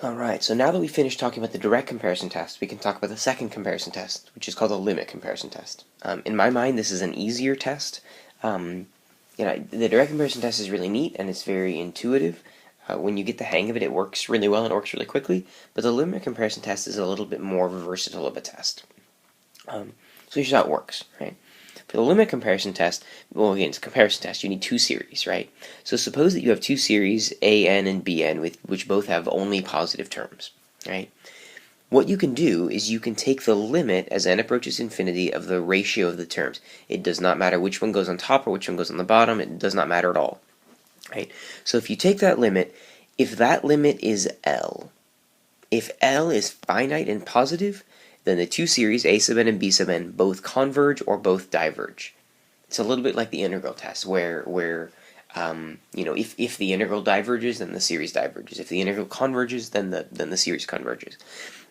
Alright, so now that we finished talking about the direct comparison test, we can talk about the second comparison test, which is called the limit comparison test. In my mind, this is an easier test. The direct comparison test is really neat, and it's very intuitive. When you get the hang of it, it works really well and it works really quickly, but the limit comparison test is a little bit more versatile of a test. So here's how it works, right? For the limit comparison test, well, again, it's a comparison test. You need two series, right? So suppose that you have two series, AN and BN, which both have only positive terms, right? What you can do is you can take the limit as n approaches infinity of the ratio of the terms. It does not matter which one goes on top or which one goes on the bottom. It does not matter at all, right? So if you take that limit, if that limit is L, if L is finite and positive, then the two series, a sub n and b sub n, both converge or both diverge. It's a little bit like the integral test, where if the integral diverges, then the series diverges. If the integral converges, then the series converges.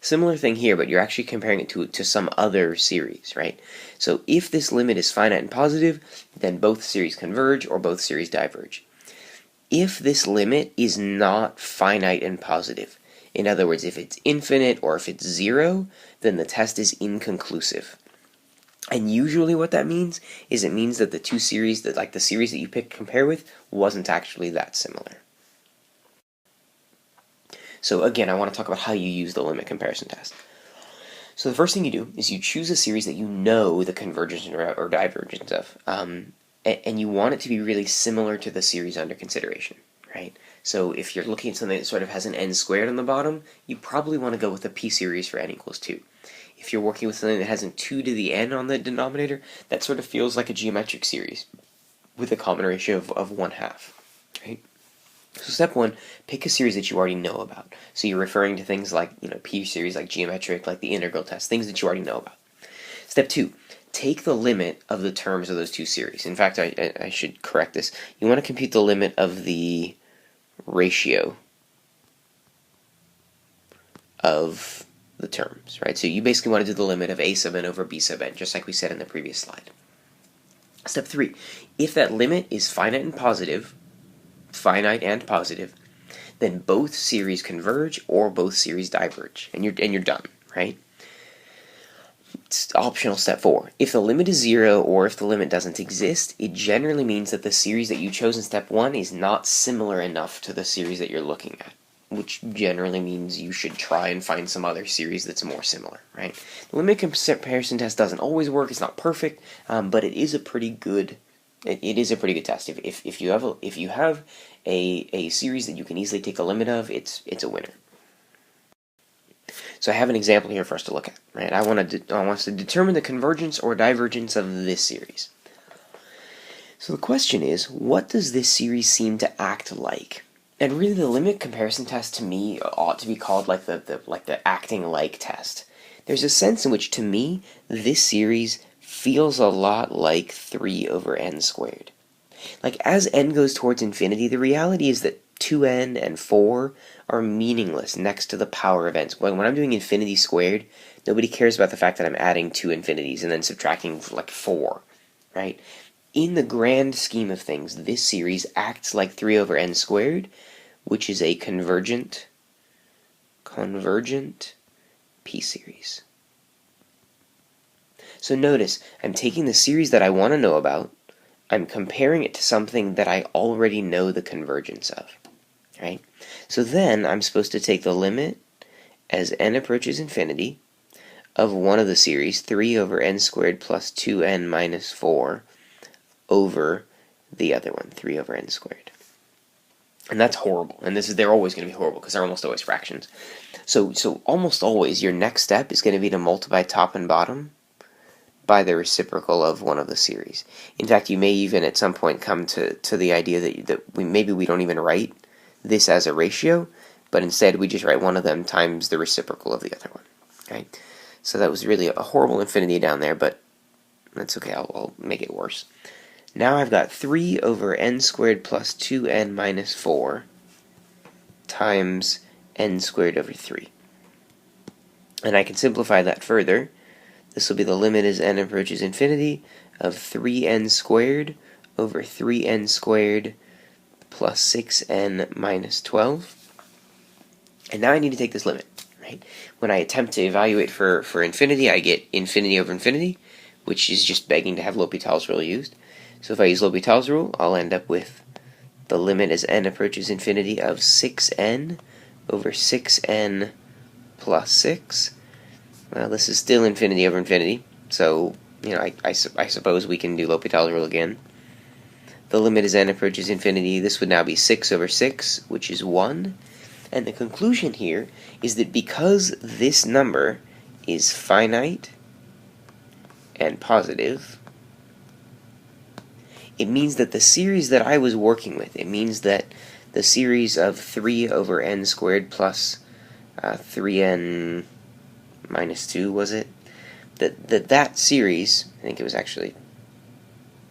Similar thing here, but you're actually comparing it to some other series, right? So if this limit is finite and positive, then both series converge or both series diverge. If this limit is not finite and positive, in other words, if it's infinite or if it's zero, then the test is inconclusive. And usually what that means is it means that the two series, the series that you pick to compare with, wasn't actually that similar. So again, I want to talk about how you use the limit comparison test. So the first thing you do is you choose a series that you know the convergence or divergence of, and you want it to be really similar to the series under consideration, right? So if you're looking at something that sort of has an n squared on the bottom, you probably want to go with a p series for n equals 2. If you're working with something that has a 2 to the n on the denominator, that sort of feels like a geometric series with a common ratio of 1/2, right? So step 1, pick a series that you already know about. So you're referring to things like, p series, like geometric, like the integral test, things that you already know about. Step 2, take the limit of the terms of those two series. In fact, I should correct this. You want to compute the limit of the ratio of the terms, right? So you basically want to do the limit of a sub n over b sub n, just like we said in the previous slide. Step 3, if that limit is finite and positive, then both series converge or both series diverge, and you're done, right? It's optional step 4. If the limit is 0 or if the limit doesn't exist, it generally means that the series that you chose in step 1 is not similar enough to the series that you're looking at, which generally means you should try and find some other series that's more similar, right? The limit comparison test doesn't always work. It's not perfect, but it is a pretty good test. If you have a series that you can easily take a limit of, it's a winner. So I have an example here for us to look at, right? I want us to determine the convergence or divergence of this series. So the question is, what does this series seem to act like? And really, the limit comparison test to me ought to be called like the acting like test. There's a sense in which, to me, this series feels a lot like 3 over n squared. Like, as n goes towards infinity, the reality is that 2n and 4 are meaningless next to the power of n. When I'm doing infinity squared, nobody cares about the fact that I'm adding 2 infinities and then subtracting like 4, right? In the grand scheme of things, this series acts like 3 over n squared, which is a convergent p-series. So notice, I'm taking the series that I want to know about, I'm comparing it to something that I already know the convergence of, right? So then I'm supposed to take the limit as n approaches infinity of one of the series, 3 over n squared plus 2n minus 4, over the other one, 3 over n squared. And that's horrible. And they're always going to be horrible because they're almost always fractions. So almost always your next step is going to be to multiply top and bottom by the reciprocal of one of the series. In fact, you may even at some point come to the idea that we don't even write this as a ratio, but instead we just write one of them times the reciprocal of the other one. Right? So that was really a horrible infinity down there, but that's okay. I'll make it worse. Now I've got 3 over n squared plus 2n minus 4 times n squared over 3. And I can simplify that further. This will be the limit as n approaches infinity of 3n squared over 3n squared plus 6n minus 12. And now I need to take this limit, right? When I attempt to evaluate for infinity, I get infinity over infinity, which is just begging to have L'Hopital's rule used. So if I use L'Hopital's rule, I'll end up with the limit as n approaches infinity of 6n over 6n plus 6. Well, this is still infinity over infinity, so I suppose we can do L'Hopital's rule again. The limit as n approaches infinity, this would now be 6 over 6, which is 1. And the conclusion here is that because this number is finite and positive, it means that the series that I was working with, it means that the series of 3 over n squared plus 3n minus 2, was it? That series, I think it was actually,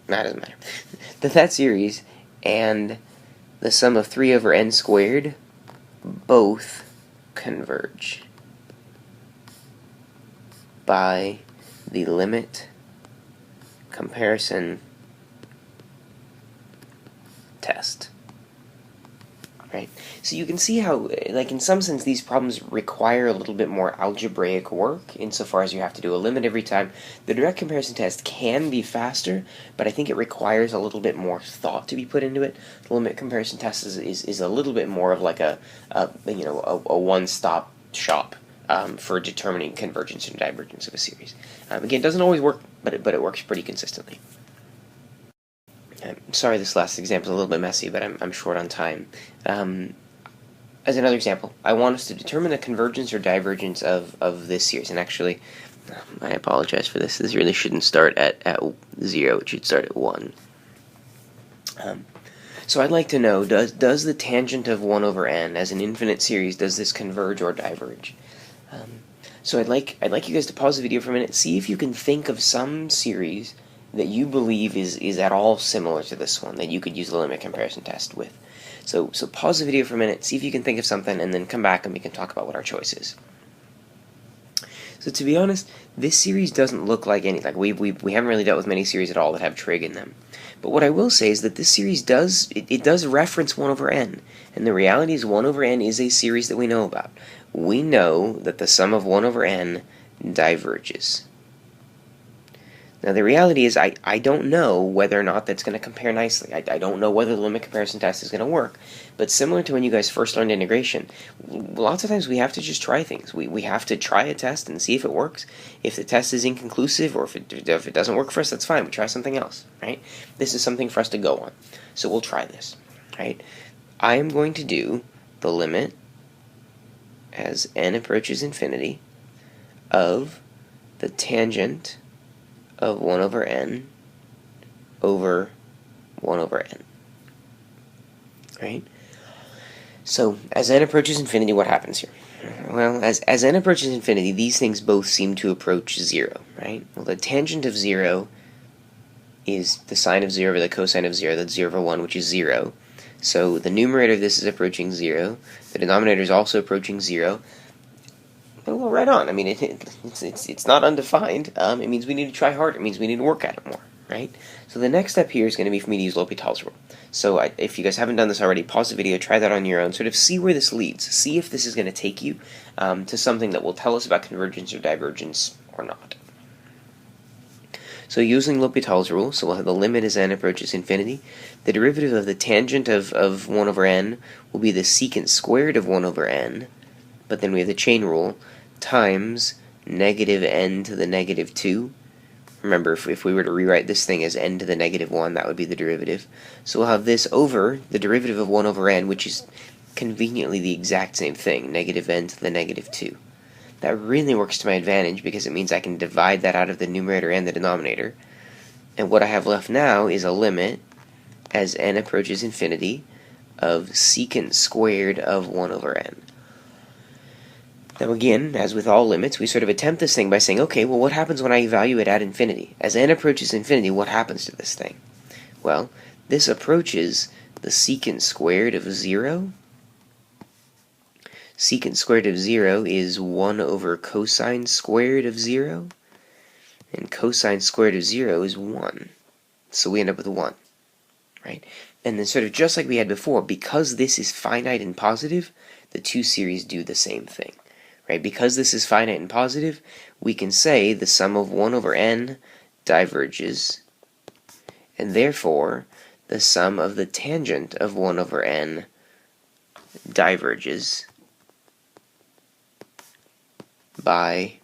that doesn't matter, that series and the sum of 3 over n squared both converge by the limit comparison test. Right? So you can see how, like, in some sense, these problems require a little bit more algebraic work, insofar as you have to do a limit every time. The direct comparison test can be faster, but I think it requires a little bit more thought to be put into it. The limit comparison test is a little bit more of like a one-stop shop for determining convergence and divergence of a series. Again, it doesn't always work, but it works pretty consistently. I'm sorry this last example is a little bit messy, but I'm short on time. As another example, I want us to determine the convergence or divergence of this series. And actually, I apologize for this. This really shouldn't start at 0. It should start at 1. So I'd like to know, does the tangent of 1 over n as an infinite series, does this converge or diverge? So I'd like you guys to pause the video for a minute, see if you can think of some series that you believe is at all similar to this one, that you could use the limit comparison test with. So pause the video for a minute, see if you can think of something, and then come back and we can talk about what our choice is. So to be honest, this series doesn't look like any, like we haven't really dealt with many series at all that have trig in them. But what I will say is that this series does reference 1 over n, and the reality is 1 over n is a series that we know about. We know that the sum of 1 over n diverges. Now the reality is I don't know whether or not that's going to compare nicely. I don't know whether the limit comparison test is going to work. But similar to when you guys first learned integration, lots of times we have to just try things. We have to try a test and see if it works. If the test is inconclusive or if it doesn't work for us, that's fine. We try something else, right? This is something for us to go on. So we'll try this, right? I am going to do the limit as n approaches infinity of the tangent of 1 over n over 1 over n. Right? So, as n approaches infinity, what happens here? Well, as n approaches infinity, these things both seem to approach 0, right? Well, the tangent of 0 is the sine of 0 over the cosine of 0, that's 0 over 1, which is 0. So, the numerator of this is approaching 0. The denominator is also approaching 0. Well, right on. I mean, it's not undefined. It means we need to try harder. It means we need to work at it more, right? So the next step here is going to be for me to use L'Hopital's rule. So if you guys haven't done this already, pause the video, try that on your own, sort of see where this leads. See if this is going to take you to something that will tell us about convergence or divergence or not. So using L'Hopital's rule, so we'll have the limit as n approaches infinity. The derivative of the tangent of 1 over n will be the secant squared of 1 over n, but then we have the chain rule, times negative n to the negative 2. Remember, if we were to rewrite this thing as n to the negative 1, that would be the derivative. So we'll have this over the derivative of 1 over n, which is conveniently the exact same thing, negative n to the negative 2. That really works to my advantage because it means I can divide that out of the numerator and the denominator. And what I have left now is a limit as n approaches infinity of secant squared of 1 over n. Now again, as with all limits, we sort of attempt this thing by saying, okay, well what happens when I evaluate at infinity? As n approaches infinity, what happens to this thing? Well, this approaches the secant squared of 0. Secant squared of 0 is 1 over cosine squared of 0. And cosine squared of 0 is 1. So we end up with 1. Right? And then sort of just like we had before, because this is finite and positive, the two series do the same thing. Right? Because this is finite and positive, we can say the sum of 1 over n diverges, and therefore the sum of the tangent of 1 over n diverges by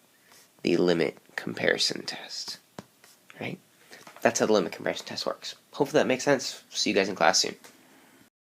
the limit comparison test. Right? That's how the limit comparison test works. Hopefully that makes sense. See you guys in class soon.